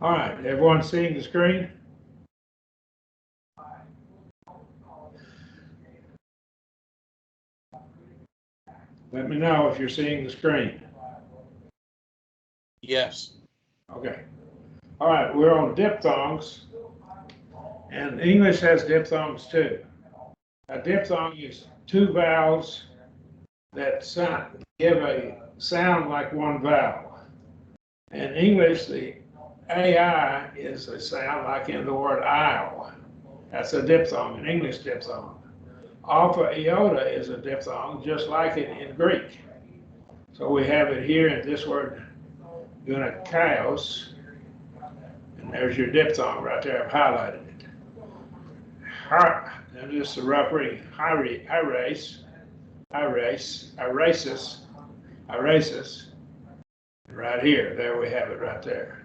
All right, everyone seeing the screen? Let me know if you're seeing the screen. Yes. Okay. All right, we're on diphthongs, and English has diphthongs too. A diphthong is two vowels that give a sound like one vowel. In English, the AI is a sound like in the word aisle. That's a diphthong, an English diphthong. Alpha iota is a diphthong, just like it in Greek. So we have it here in this word, unikaios, and there's your diphthong right there. I've highlighted it. And just a rough reading. Irasis. Right here, there we have it right there.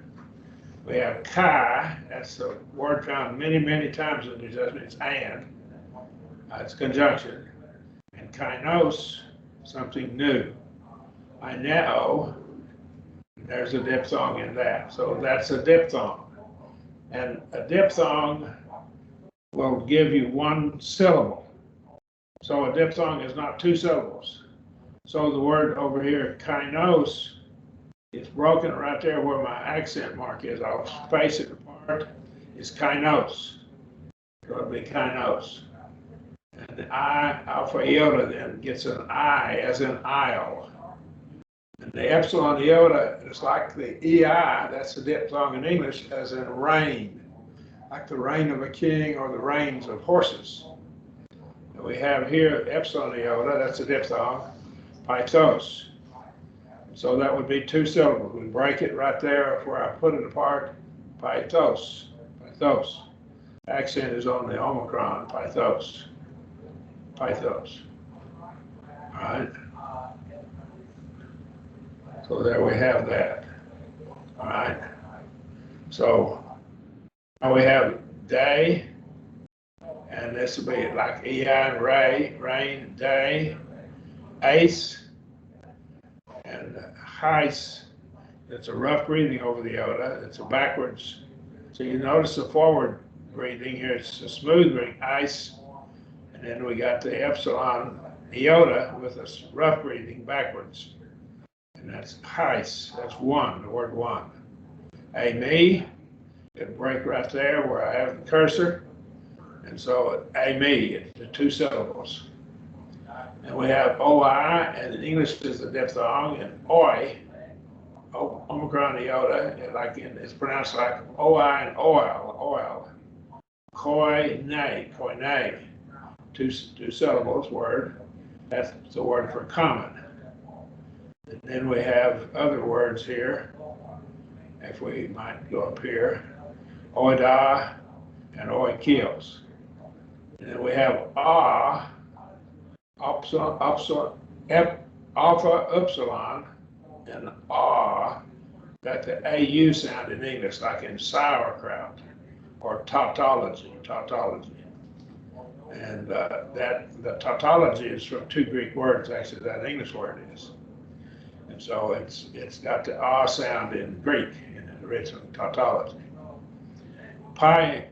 We have chi, that's a word found many, many times in the New Testament. It's and. It's conjunction. And kainos, something new. Aineo, there's a diphthong in that. So that's a diphthong. And a diphthong will give you one syllable. So a diphthong is not two syllables. So the word over here, kainos, is broken right there where my accent mark is. I'll space it apart. It's kainos. So it'll be kainos. And the I, alpha iota, then gets an I as in aisle. And the epsilon iota is like the EI, that's the diphthong in English, as in reign, like the reign of a king or the reins of horses. And we have here epsilon iota, that's a diphthong, pythos. So that would be two syllables. We break it right there where I put it apart, pythos, pythos. Accent is on the omicron, pythos, pythos. All right. So there we have that. All right. So now we have day, and this will be like EI and rain, day, ace, and heis. It's a rough breathing over the iota. It's a backwards. So you notice the forward breathing here. It's a smooth breathing, ice, and then we got the epsilon iota with a rough breathing backwards. And that's heis, that's one, the word one. A me, it break right there where I have the cursor. And so a me, it's the two syllables. And we have oi, and in English is the diphthong, and oi, omicron iota, it's pronounced like oi and oil. Koine, two syllables word. That's the word for common. And then we have other words here, if we might go up here, oida and oikios. And then we have alpha epsilon, and got the AU sound in English, like in sauerkraut or tautology. And the tautology is from two Greek words, actually, that English word is. And so it's got the sound in Greek in the original tautology. Pao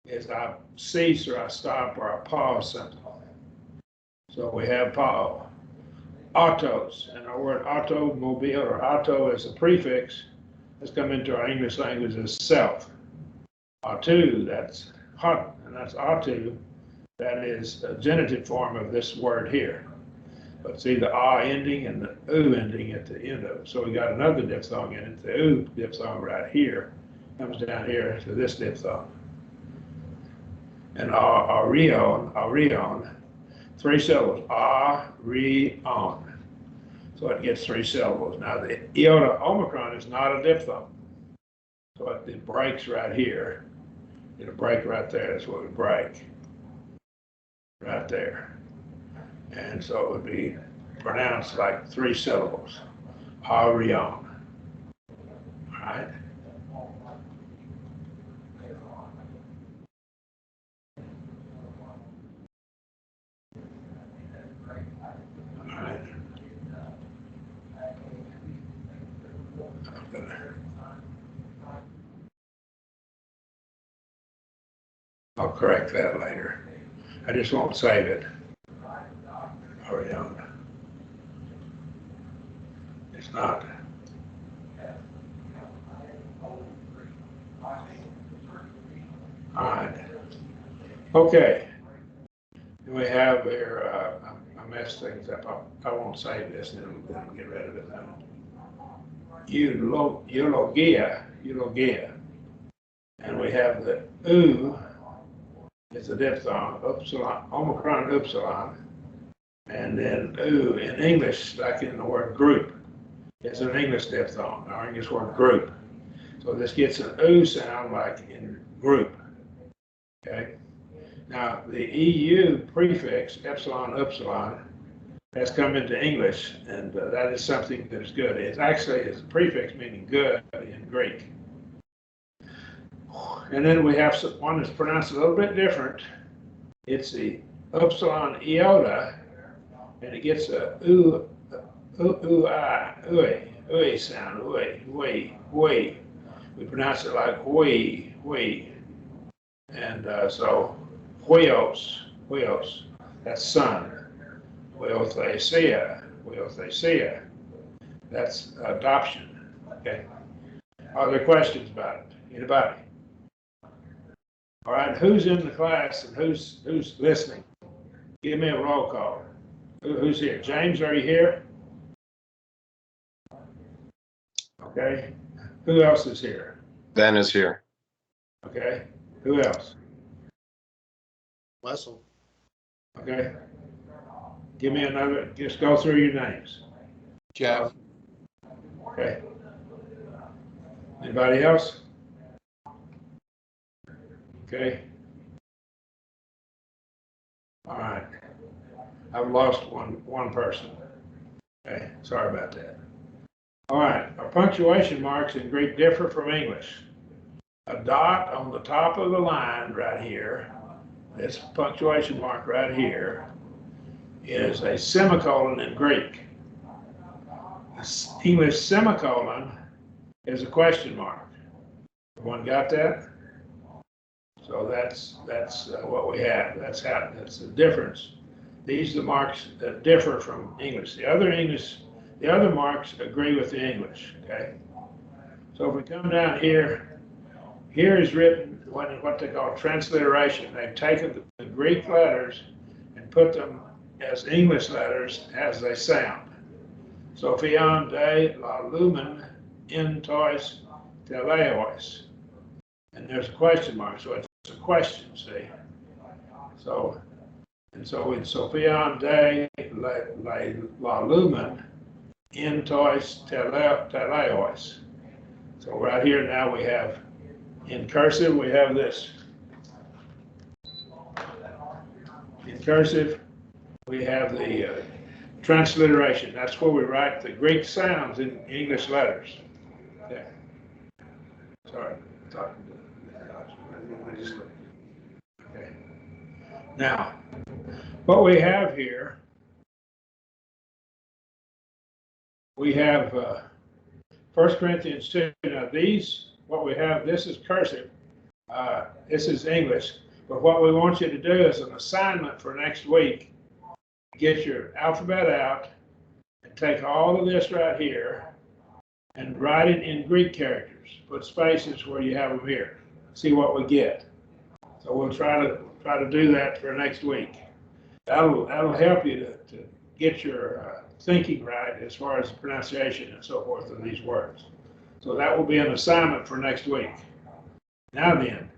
is I cease or I stop or I pause something. So we have pao. Autos, and our word automobile or auto is a prefix that's come into our English language as self. Autu, that's hot, and that's autu. That is a genitive form of this word here. But see the ending and the u ending at the end of it. So we got another diphthong in it. The u diphthong right here comes down here to this diphthong. And arion, three syllables. Arion. So it gets three syllables. Now the iota omicron is not a diphthong. So it breaks right here. It'll break right there. That's what we break. Right there. And so it would be pronounced like three syllables. Arion. All right. All right. I'll correct that later. I just won't save it. Or don't. It's not. All right. Okay. We have here, I messed things up. I won't save this and then get rid of it now. Eulogia. And we have the U, it's a diphthong, epsilon, omicron epsilon. And then U in English, like in the word group, it's an English diphthong, our English word group. So this gets an U sound like in group. Okay. Now the EU prefix, epsilon, has come into English, and that is something that is good. It actually is a prefix meaning good in Greek. And then we have one that's pronounced a little bit different. It's the epsilon iota, and it gets a ui sound, ui. We pronounce it like we. And so huios, that's son. Huiothesia, that's adoption. Okay. Are there questions about it? Anybody? All right, who's in the class and who's listening? Give me a roll call. Who's here? James, are you here? Okay. Who else is here? Ben is here. Okay. Who else? Wessel. Okay. Give me another, just go through your names. Jeff. Okay. Anybody else? Okay. All right. I've lost one person. Okay, sorry about that. All right, our punctuation marks in Greek differ from English. A dot on the top of the line right here, this punctuation mark right here, is a semicolon in Greek. English semicolon is a question mark. Everyone got that? So that's what we have. That's the difference. These are the marks that differ from English. The other marks agree with the English. Okay. So if we come down here, here is written what they call transliteration. They've taken the Greek letters and put them as English letters as they sound. So Sophion de la lumen in tois teleois. And there's a question mark, so it's a question, see? So in Sophion de la lumen in tois teleois. So right here now we have, in cursive, we have this. In cursive, we have the transliteration. That's where we write the Greek sounds in English letters. Okay. Sorry. Okay. Now, what we have here, we have 1 Corinthians 2. Now what we have, this is cursive. This is English. But what we want you to do is an assignment for next week. Get your alphabet out and take all of this right here and write it in Greek characters. Put spaces where you have them here. See what we get. So we'll try to do that for next week. That'll help you to get your thinking right as far as the pronunciation and so forth of these words. So that will be an assignment for next week. Now then,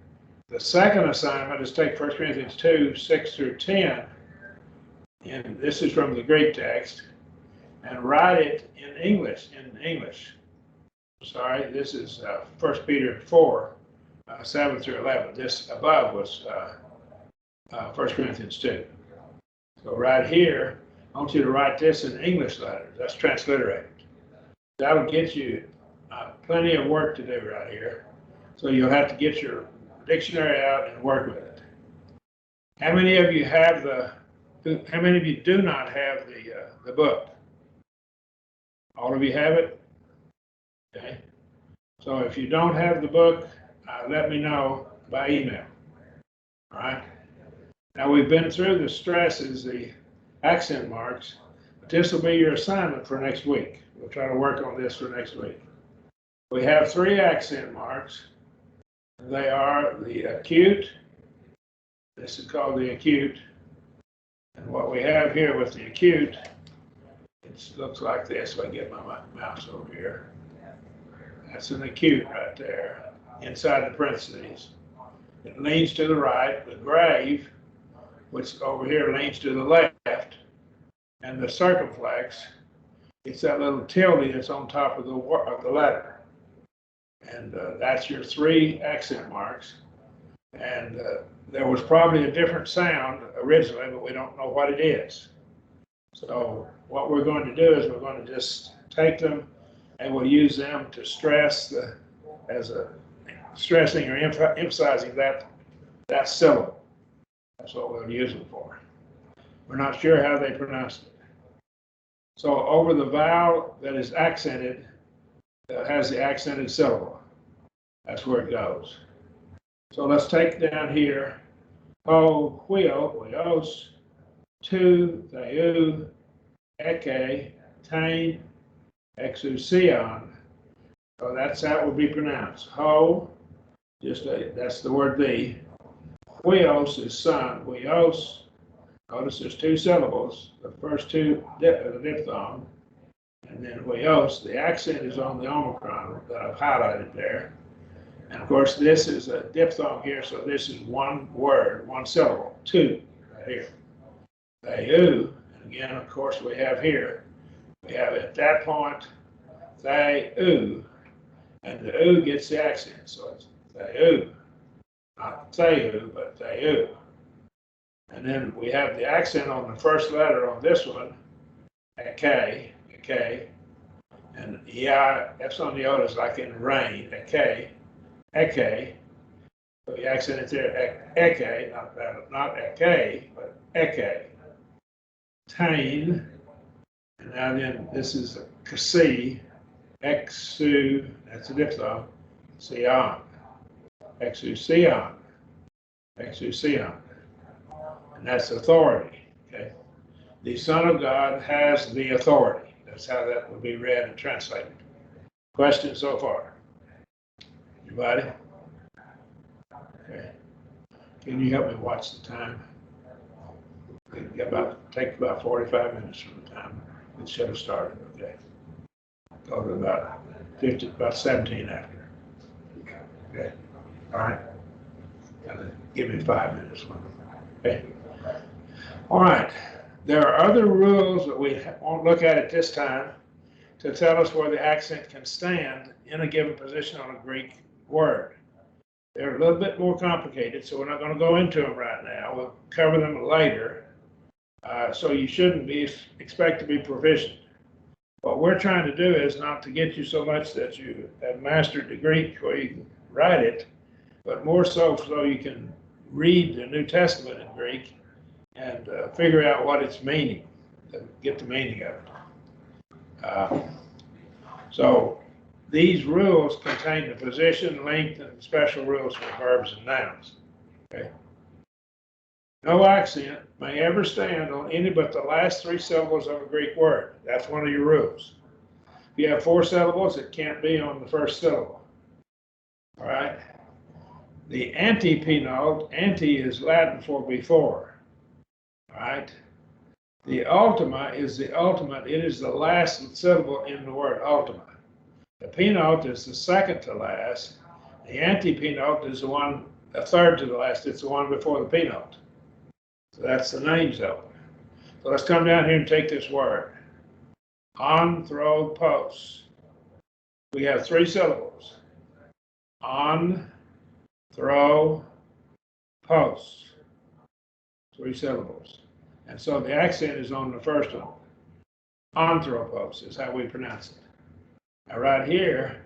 the second assignment is take 1 Corinthians 2, 6 through 10, and this is from the Greek text, and write it in English. Sorry, this is 1 Peter 4, 7 through 11. This above was 1 Corinthians 2. So right here, I want you to write this in English letters. That's transliterated. That'll get you plenty of work to do right here. So you'll have to get your dictionary out and work with it. How many of you have how many of you do not have the book? All of you have it? Okay. So if you don't have the book, let me know by email. All right. Now we've been through the stresses, the accent marks, but this will be your assignment for next week. We'll try to work on this for next week. We have 3 accent marks. They are the acute. This is called the acute. And what we have here with the acute, it looks like this. If I get my mouse over here. That's an acute right there, inside the parentheses. It leans to the right. The grave, which over here leans to the left, and the circumflex, it's that little tilde that's on top of the letter. And that's your 3 accent marks. And there was probably a different sound originally, but we don't know what it is. So what we're going to do is we're going to just take them and we'll use them to stress stressing or emphasizing that syllable. That's what we'll use them for. We're not sure how they pronounce it. So over the vowel that is accented, that has the accented syllable. That's where it goes. So let's take down here, ho, wheel, weos, tu, theu, eke, tain, exousion. So that's how it would be pronounced. Ho, that's the word the. Weos is son, weos. Notice there's 2 syllables. The first 2 are the diphthong. And then weos, the accent is on the omicron that I've highlighted there. And of course, this is a diphthong here, so this is one word, 1 syllable, 2, right here. Theu, and again, of course, we have here, we have at that point, theu, and the u gets the accent, so it's theu, not theu, but theu. And then we have the accent on the first letter on this one, eke, and epsilon iota is like in rain, eke. So the accent is there, eke, not eke, but eke. Tain, and now then this is a kasi, exu, that's a diphthong, sion, exousion, and that's authority, okay? The Son of God has the authority. That's how that will be read and translated. Questions so far? Anybody? Okay. Can you help me watch the time? Take about 45 minutes from the time it should have started, okay? Go to about 17 after. Okay. All right. Give me 5 minutes. Okay. All right. There are other rules that we won't look at this time to tell us where the accent can stand in a given position on a Greek word. They're a little bit more complicated, so we're not going to go into them right now. We'll cover them later. So you shouldn't expect to be proficient. What we're trying to do is not to get you so much that you have mastered the Greek where you can write it, but more so you can read the New Testament in Greek and figure out what it's meaning, get the meaning of it. So these rules contain the position, length, and special rules for verbs and nouns. Okay. No accent may ever stand on any but the last 3 syllables of a Greek word. That's one of your rules. If you have 4 syllables, it can't be on the first syllable. All right. The anti-penult, anti is Latin for before. All right. The ultima is the ultimate. It is the last syllable in the word ultima. The penult is the second to last. The anti-penult is the third to the last. It's the one before the penult. So that's the names of them. So let's come down here and take this word. Anthropos. We have 3 syllables. Anthropos. 3 syllables. And so the accent is on the first one. Anthropos is how we pronounce it. Now right here,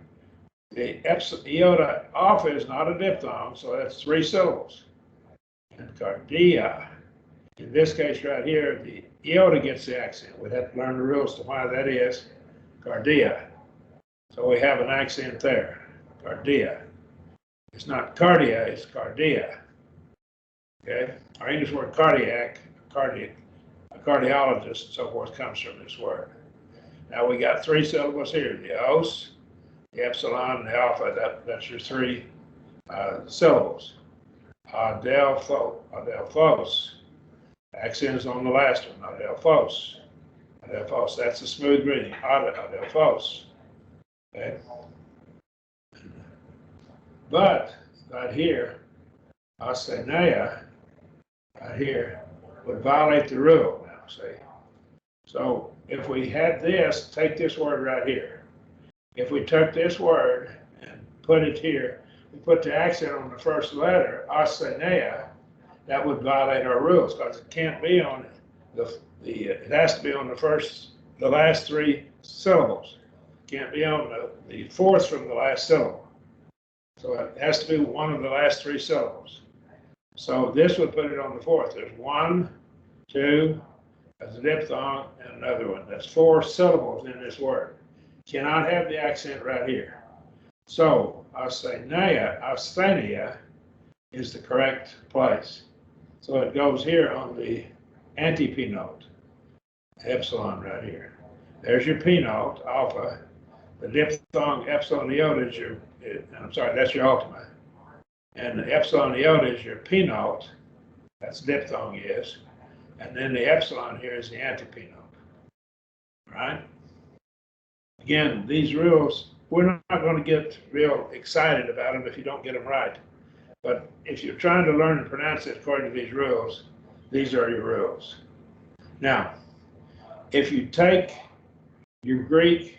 the iota off is not a diphthong, so that's 3 syllables. And cardia, in this case right here, the iota gets the accent. We'd have to learn the rules to why that is. Cardia. So we have an accent there. Cardia. It's not cardia, it's cardia. Okay? Our English word cardiac, a cardiologist, and so forth, comes from this word. Now we got three syllables here: the os, the epsilon, and the alpha. That's your three syllables. Adelphos. Accent is on the last one. Adelphos. Adelphos. That's a smooth reading. Adelphos. Okay. But right here, asenea, right here, would violate the rule now, see? So if we had this, take this word right here. If we took this word and put it here, we put the accent on the first letter, asenea, that would violate our rules because it can't be on it has to be on the last three syllables. It can't be on the fourth from the last syllable. So it has to be one of the last three syllables. So this would put it on the fourth. There's one, two, there's a diphthong, and another one. That's four syllables in this word. Cannot have the accent right here. So asthenia is the correct place. So it goes here on the anti-P note, epsilon right here. There's your P note, alpha. The diphthong epsilon iota is that's your ultima. And the epsilon iota is your P note, that's diphthong is. And then the epsilon here is the anti-P note. Right? Again, these rules, we're not going to get real excited about them if you don't get them right. But if you're trying to learn and pronounce it according to these rules, these are your rules. Now, if you take your Greek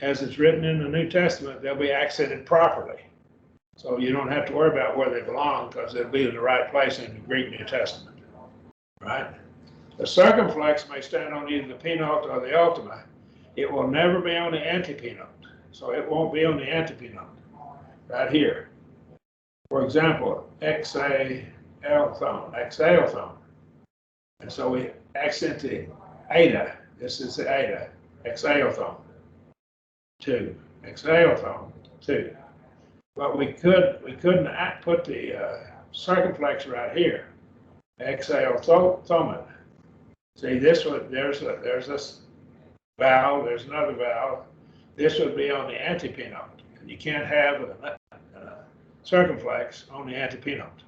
as it's written in the New Testament, they'll be accented properly. So you don't have to worry about where they belong because they'll be in the right place in the Greek New Testament. Right? The circumflex may stand on either the P note or the ultima. It will never be on the anti-P note. So it won't be on the anti-P note. Right here. For example, exalthone. And so we accent the eta. This is the eta. Exalthone. Two. Exalthone. Two. But we couldn't put the circumflex right here. Exalthomen. See, this one, there's this vowel, there's another vowel. This would be on the anti-P note. And you can't have a circumflex on the anti-P note.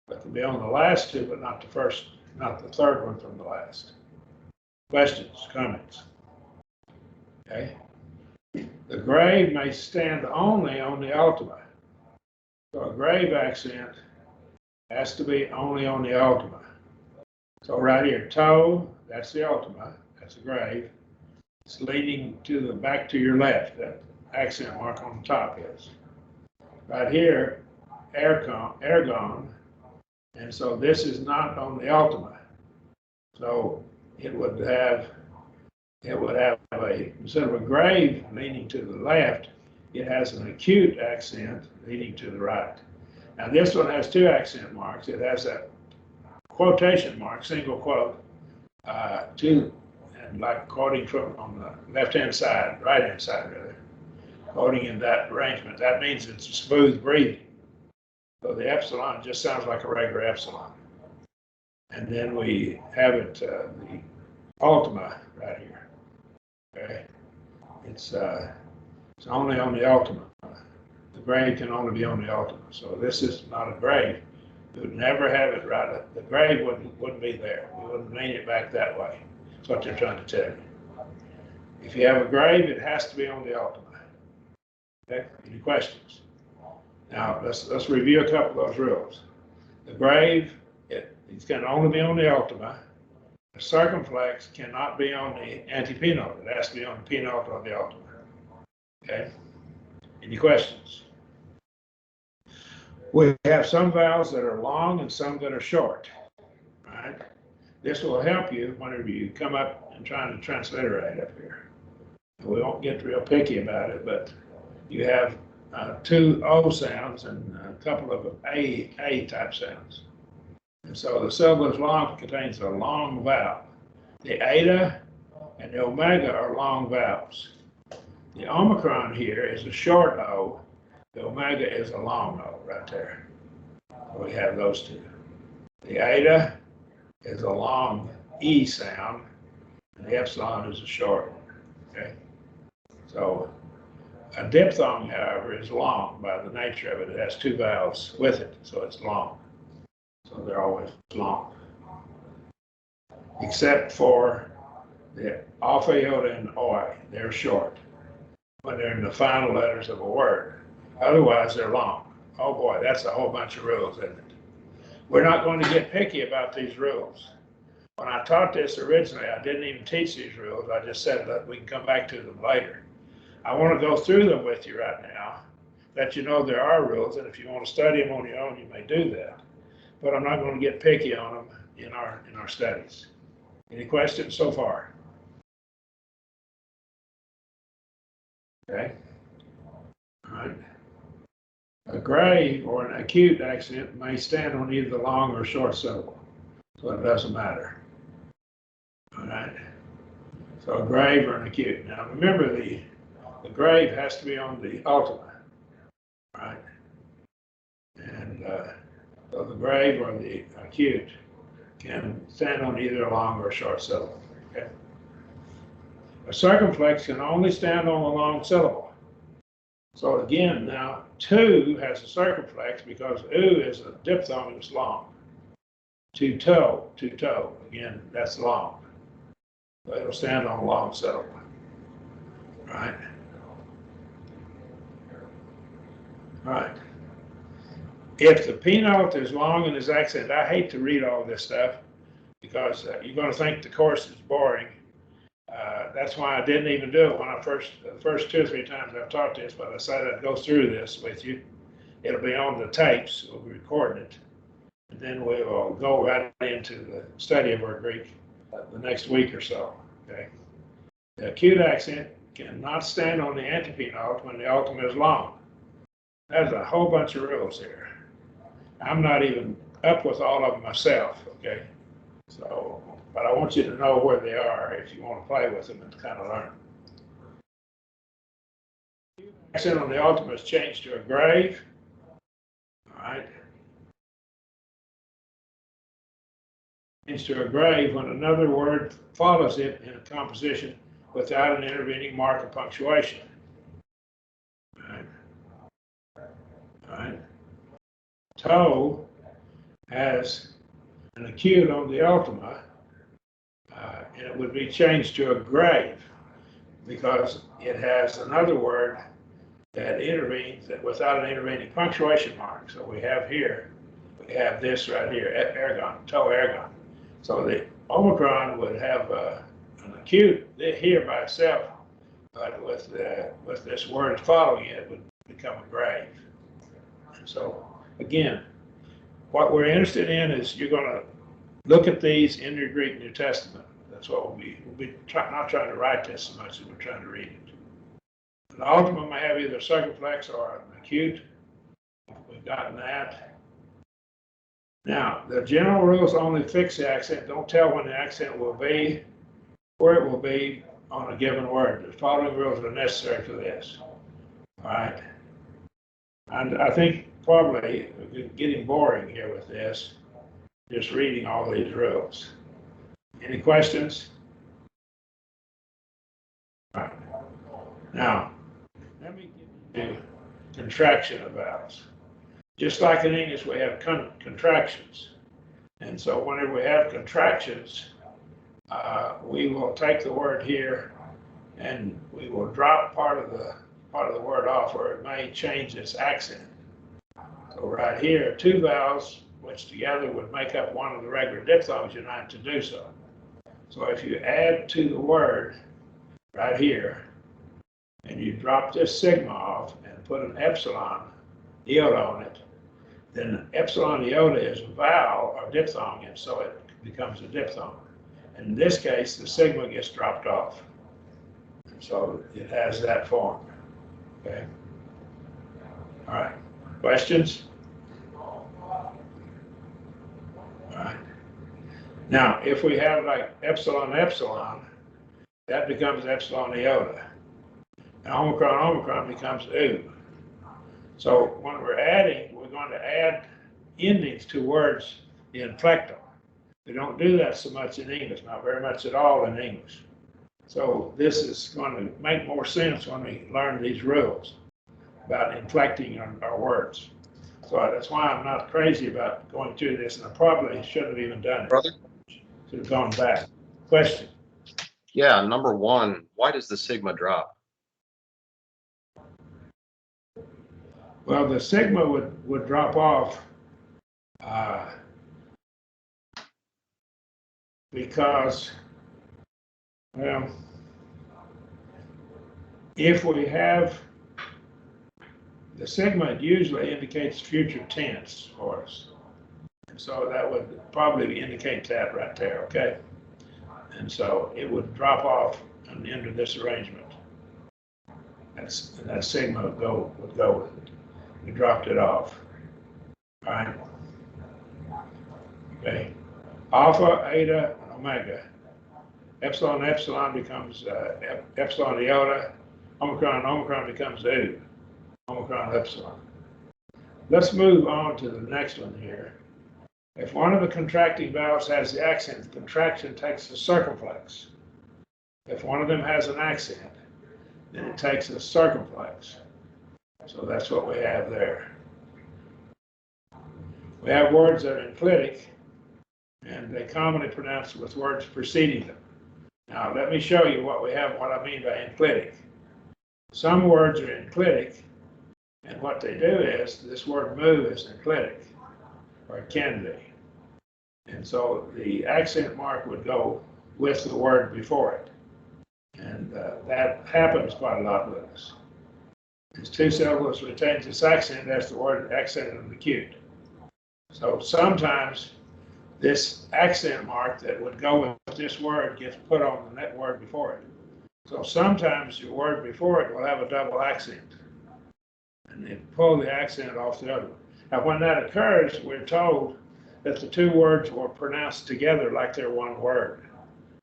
But to be on the last two, but not the third one from the last. Questions, comments? Okay. The grave may stand only on the ultima. So a grave accent has to be only on the ultima. So right here, toe, that's the ultima, that's a grave. It's leading to the back to your left, that accent mark on the top is. Right here, ergon, and so this is not on the ultima. So it would have instead of a grave leaning to the left, it has an acute accent leading to the right. Now this one has two accent marks. It has that quotation mark, single quote, two, and like quoting from on the left-hand side, right-hand side rather, quoting in that arrangement. That means it's a smooth breathing. So the epsilon just sounds like a regular epsilon. And then we have it, the ultima right here. Okay, it's only on the ultima. The grave can only be on the ultima. So this is not a grave. We would never have it right. The grave wouldn't be there. We wouldn't lean it back that way. That's what they're trying to tell you. If you have a grave, it has to be on the ultima. Okay, any questions? Now let's review a couple of those rules. The grave, it can only be on the ultima. The circumflex cannot be on the anti-P note. It has to be on the P note or the ultima. Okay? Any questions? We have some vowels that are long and some that are short. Right? This will help you whenever you come up and trying to transliterate up here. We won't get real picky about it, but you have two O sounds and a couple of A type sounds. And so the syllable is long contains a long vowel. The eta and the omega are long vowels. The omicron here is a short O. The omega is a long O right there. So we have those two. The eta is a long E sound, and the epsilon is a short one. Okay? So a diphthong, however, is long by the nature of it. It has two vowels with it, so it's long. So they're always long. Except for the alpha, iota, and oi. They're short when they're in the final letters of a word. Otherwise, they're long. Oh boy, that's a whole bunch of rules, isn't it? We're not going to get picky about these rules. When I taught this originally, I didn't even teach these rules. I just said that we can come back to them later. I want to go through them with you right now, that you know there are rules, and if you want to study them on your own, you may do that. But I'm not going to get picky on them in our studies. Any questions so far? Okay. All right. A grave or an acute accent may stand on either the long or short syllable, so it doesn't matter. All right. So a grave or an acute. Now remember, the grave has to be on the ultima, right? And so the grave or the acute can stand on either a long or a short syllable. Okay. A circumflex can only stand on a long syllable. So again, now to has a circumflex because u is a diphthong that's long. To toe, again, that's long. So it'll stand on a long syllable, right? Right. If the P-note is long in his accent, I hate to read all this stuff because you're going to think the course is boring. That's why I didn't even do it when the first 2 or 3 times I've taught this, but I decided I'd go through this with you. It'll be on the tapes, we'll be recording it. And then we will go right into the study of our Greek the next week or so, okay? The acute accent cannot stand on the antepenult when the ultimate is long. There's a whole bunch of rules here. I'm not even up with all of them myself, okay? So, but I want you to know where they are if you want to play with them and kind of learn. Accent on the ultimate is changed to a grave, all right? Changed to a grave when another word follows it in a composition without an intervening mark of punctuation. All right. All right. Toe has an acute on the ultima, and it would be changed to a grave because it has another word that intervenes without an intervening punctuation mark. So we have here, we have this right here, ergon, toe ergon. So the omicron would have an acute here by itself, but with this word following it would become a grave. And so again, what we're interested in is you're going to look at these in your Greek New Testament. That's what we'll be not trying to write this so much as we're trying to read it. The ultima may have either a circumflex or an acute. We've gotten that. Now, the general rules only fix the accent. Don't tell when the accent will be, where it will be on a given word. The following rules are necessary for this. All right. And I think probably getting boring here with this, just reading all these rules. Any questions? All right. Now, let me give you contraction of vowels. Just like in English, we have contractions. And so whenever we have contractions, we will take the word here and we will drop part of the word off where it may change its accent. So right here, 2 vowels, which together would make up one of the regular diphthongs, unite to do so. So if you add to the word right here, and you drop this sigma off and put an epsilon iota on it, then epsilon iota is a vowel or diphthong, and so it becomes a diphthong. And in this case, the sigma gets dropped off. And so it has that form. Okay. All right. Questions? All right. Now, if we have like epsilon, that becomes epsilon iota. And omicron becomes u. So when we're adding, we're going to add endings to words you inflect them. We don't do that so much in English, not very much at all in English. So this is going to make more sense when we learn these rules about inflecting our words. So that's why I'm not crazy about going through this, and I probably shouldn't have even done it. Brother? Should have gone back. Question? Yeah, number one, why does the sigma drop? Well, the sigma would drop off because, well, if we have the sigma, it usually indicates future tense for us. And so that would probably indicate that right there, okay? And so it would drop off and into this arrangement. And that sigma would go with it. We dropped it off. All right? Okay. Alpha, eta, and omega. Epsilon, epsilon becomes epsilon iota. Omicron becomes U. Omicron, epsilon. Let's move on to the next one here. If one of the contracting vowels has the accent, the contraction takes the circumflex. If one of them has an accent, then it takes a circumflex. So that's what we have there. We have words that are enclitic, and they commonly pronounce with words preceding them. Now, let me show you what I mean by enclitic. Some words are enclitic, and what they do is, this word move is enclitic, or it can be. And so the accent mark would go with the word before it. And that happens quite a lot with us. These two syllables retains its accent as the word accented and acute. So sometimes this accent mark that would go with this word gets put on the net word before it. So sometimes your word before it will have a double accent. And they pull the accent off the other one. Now when that occurs, we're told that the two words were pronounced together like they're one word.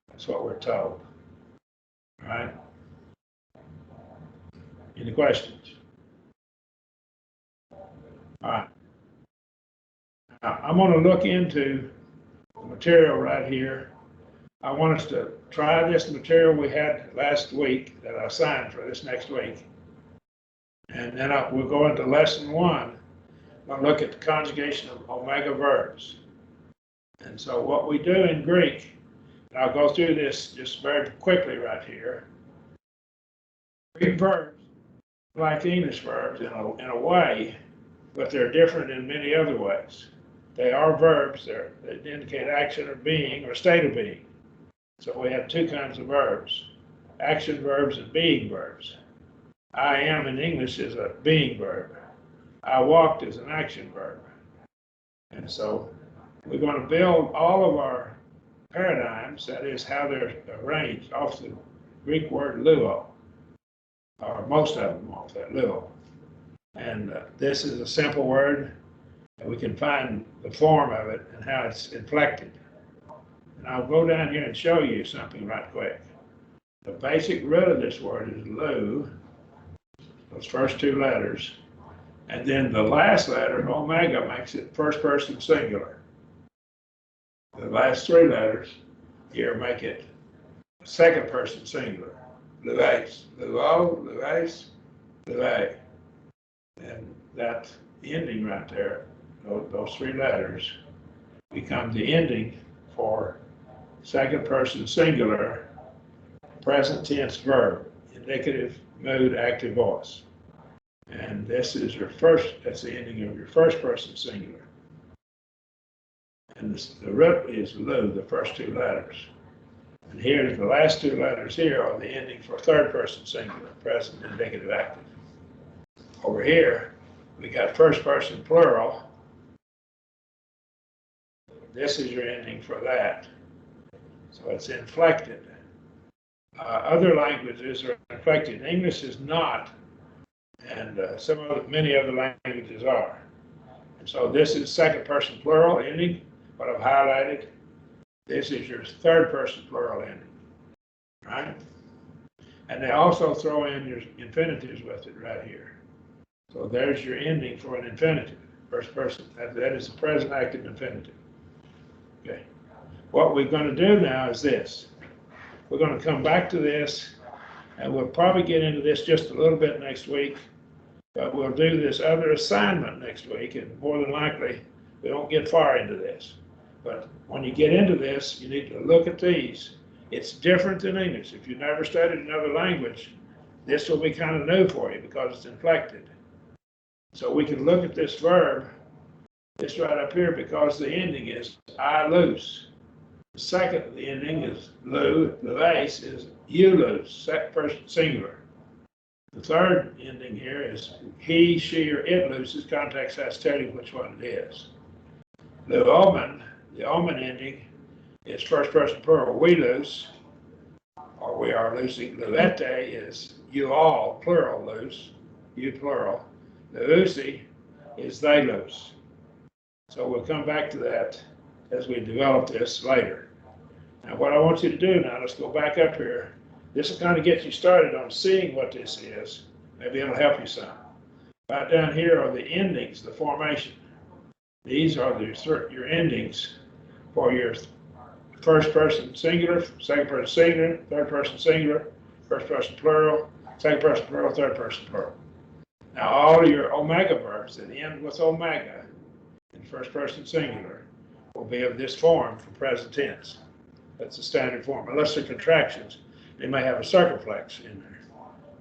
That's what we're told. All right? Any questions? All right. Now, I'm going to look into the material right here. I want us to try this material we had last week that I assigned for this next week. And then we'll go into lesson 1. I'll look at the conjugation of omega verbs. And so what we do in Greek, and I'll go through this just very quickly right here. Greek verbs, like English verbs in a way, but they're different in many other ways. They are verbs, they indicate action or being or state of being. So we have two kinds of verbs, action verbs and being verbs. I am in English is a being verb. I walked is an action verb. And so we're going to build all of our paradigms, that is how they're arranged, off the Greek word luo, or most of them off that luo. And this is a simple word, and we can find the form of it and how it's inflected. And I'll go down here and show you something right quick. The basic root of this word is lu, those first two letters, and then the last letter, omega, makes it first person singular. The last three letters here make it second person singular. Lues, luo, lues, lue. And that ending right there, those three letters, become the ending for second person singular, present tense verb, indicative, mood, active voice. And this is that's the ending of your first person singular. And the root is lu, the first two letters. And here, the last two letters here are the ending for third person singular, present, indicative, active. Over here, we got first person plural. This is your ending for that. So it's inflected. Other languages are inflected. English is not, and many other languages are. And so this is second person plural ending, what I've highlighted. This is your third person plural ending, right? And they also throw in your infinitives with it right here. So there's your ending for an infinitive, first person. That is the present active infinitive. Okay. What we're going to do now is this. We're going to come back to this, and we'll probably get into this just a little bit next week, but we'll do this other assignment next week, and more than likely, we won't get far into this. But when you get into this, you need to look at these. It's different than English. If you've never studied another language, this will be kind of new for you because it's inflected. So we can look at this verb, this right up here, because the ending is I lose. The second, the ending is lo, the base is you lose, second person singular. The third ending here is he, she, or it loses. Context has to tell you which one it is. The omen ending is first person plural, we lose, or we are losing. Levete is you all, plural, lose, you plural. The usi is they lose. So we'll come back to that as we develop this later. Now what I want you to do now, let's go back up here. This will kind of get you started on seeing what this is. Maybe it'll help you some. Right down here are the endings, the formation. These are your endings for your first person singular, second person singular, third person singular, first person plural, second person plural, third person plural. Now all your omega verbs that end with omega in first person singular will be of this form for present tense. That's the standard form. Unless they're contractions, they may have a circumflex in there.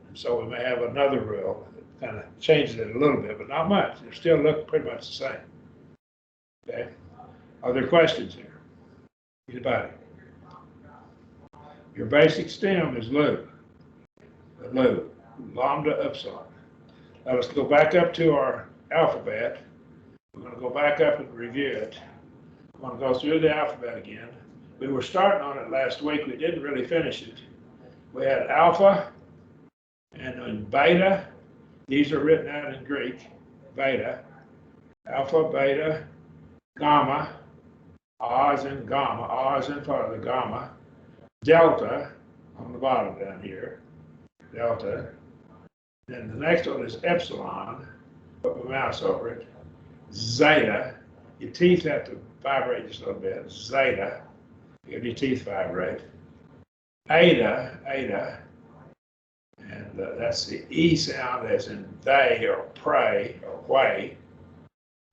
And so we may have another rule that kind of changes it a little bit, but not much. They still look pretty much the same. Okay? Are there questions here? Anybody? Your basic stem is lu. Lu. Lambda epsilon. Now let's go back up to our alphabet. We're going to go back up and review it. We're going to go through the alphabet again. We were starting on it last week. We didn't really finish it. We had alpha and then beta. These are written out in Greek. Beta. Alpha, beta, gamma. A is in gamma. A is in part of the gamma. Delta on the bottom down here. Delta. Then the next one is epsilon. Put my mouse over it. Zeta. Your teeth have to vibrate just a little bit. Zeta. Your teeth vibrate. Eta. And that's the E sound as in they or pray or way.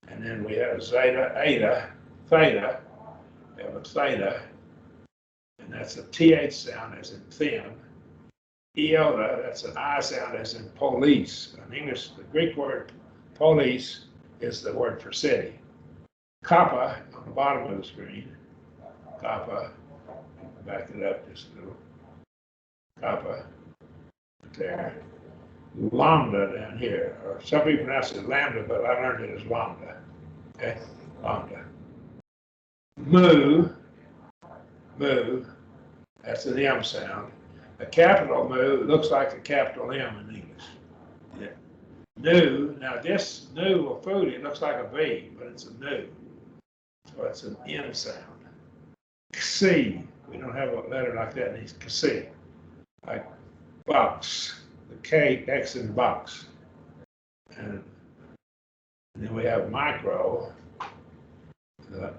And then we have zeta, eta, theta. We have a theta. And that's a TH sound as in thin. Iota, that's an I sound as in police. In English, the Greek word police is the word for city. Kappa on the bottom of the screen. Kappa. Back it up just a little. Kappa. There. Lambda down here. Or some people pronounce it lambda, but I learned it as lambda. Okay? Lambda. Mu. That's an M sound. A capital mu looks like a capital M in English. Yeah. Nu, now this nu will fool you, it looks like a V, but it's a nu. So it's an N sound. Xi, we don't have a letter like that in English. Xi. Like box, the K, X in box. And then we have micro, the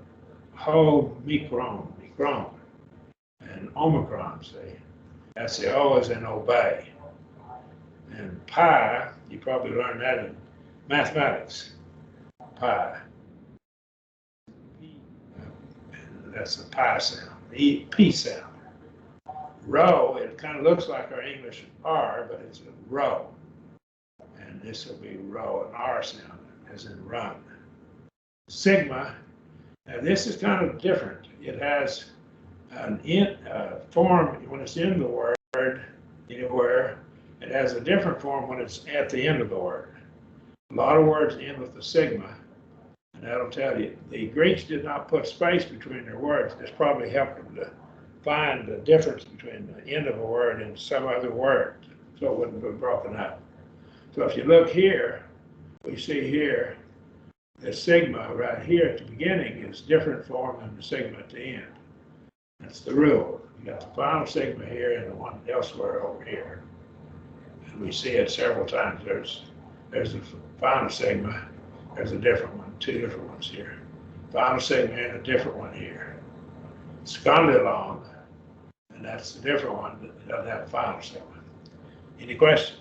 whole micron, and omicron, see. That's the O as in obey. And pi, you probably learned that in mathematics. Pi. That's the pi sound, the P sound. Rho, it kind of looks like our English R, but it's a rho. And this will be rho, an R sound, as in run. Sigma, now this is kind of different. It has an form when it's in the word anywhere. It has a different form when it's at the end of the word. A lot of words end with the sigma, and that'll tell you. The Greeks did not put space between their words. This probably helped them to find the difference between the end of a word and some other word, so it wouldn't be broken up. So if you look here, we see here the sigma right here at the beginning is different form than the sigma at the end. That's the rule. You got the final sigma here and the one elsewhere over here. And we see it several times. There's the final sigma, there's a different one, two different ones here. Final sigma and a different one here. Scondylon, and that's a different one that doesn't have a final sigma. Any question?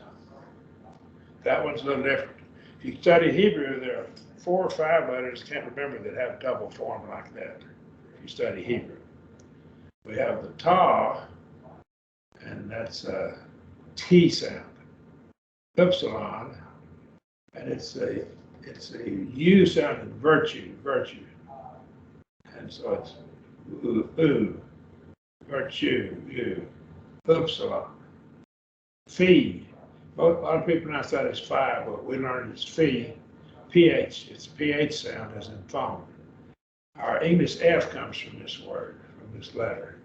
That one's a little different. If you study Hebrew, there are 4 or 5 letters, can't remember, that have double form like that. If you study Hebrew, we have the ta, and that's a T sound. Epsilon, and it's a U sound in virtue, and so it's virtue, Epsilon. Phi, a lot of people pronounce that as phi, but we learned it's phi, ph. It's a ph sound, as in phone. Our English F comes from this word, from this letter.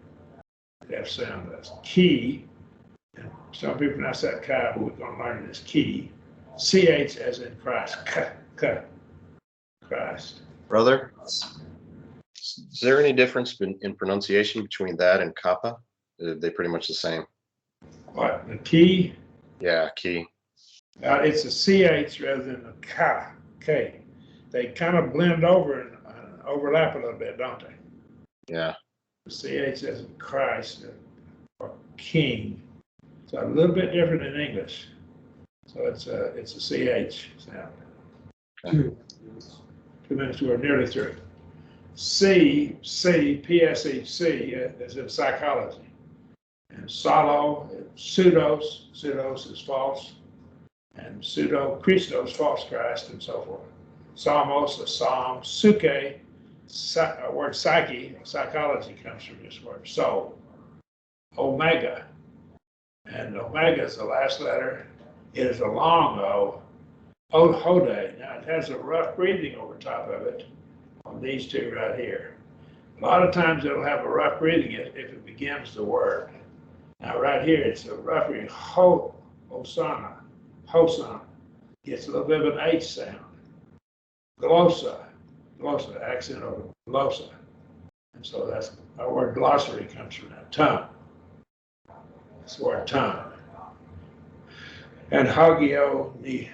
The F sound, that's key. And some people pronounce that chi, but we're going to learn it as key. CH as in Christ, Christ. Brother, is there any difference in pronunciation between that and kappa? Are they pretty much the same? What, the key? Yeah, key. It's a CH rather than a K. They kind of blend over and overlap a little bit, don't they? Yeah. The CH as in Christ or King. So a little bit different in English. So it's a CH sound. Okay. 2 minutes, we're nearly through. PSHC is in psychology. And solo, pseudos is false. And pseudo, Christos, false Christ, and so forth. Psalmos, a psalm. Suke, word psyche, psychology comes from this word. Soul. Omega. And omega is the last letter. It is a long O. Hode. Now it has a rough breathing over top of it on these 2 right here. A lot of times it'll have a rough breathing if it begins the word. Now right here it's a rough breathing. Hosanna. Gets a little bit of an H sound. Glossa, accent over glossa. And so that's our word glossary comes from that, tongue. It's the word tongue. And agonizomai.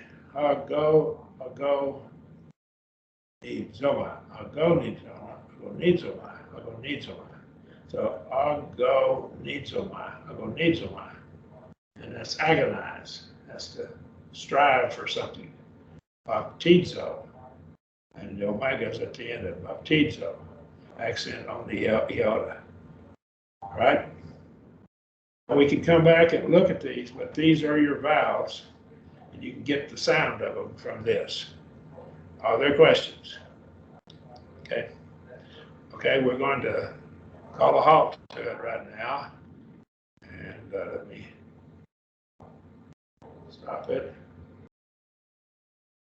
So agonizomai. And that's agonize. That's to strive for something. Baptizo. And the omega's at the end of baptizo. Accent on the iota. All right? We can come back and look at these, but these are your vowels, and you can get the sound of them from this. Are there questions? Okay. Okay, we're going to call a halt to it right now. And let me stop it.